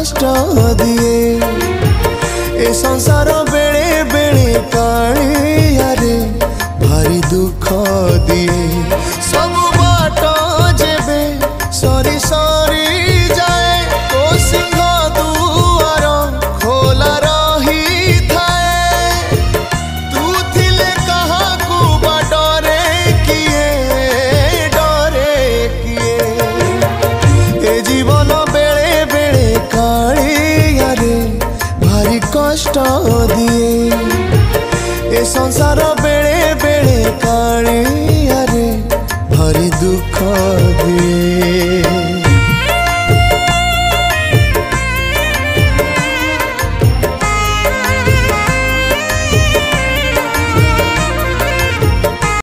कष्ट दिए ए संसार बेले बेले कालियारे भारी दुख दिए सब बाट जेबे सरी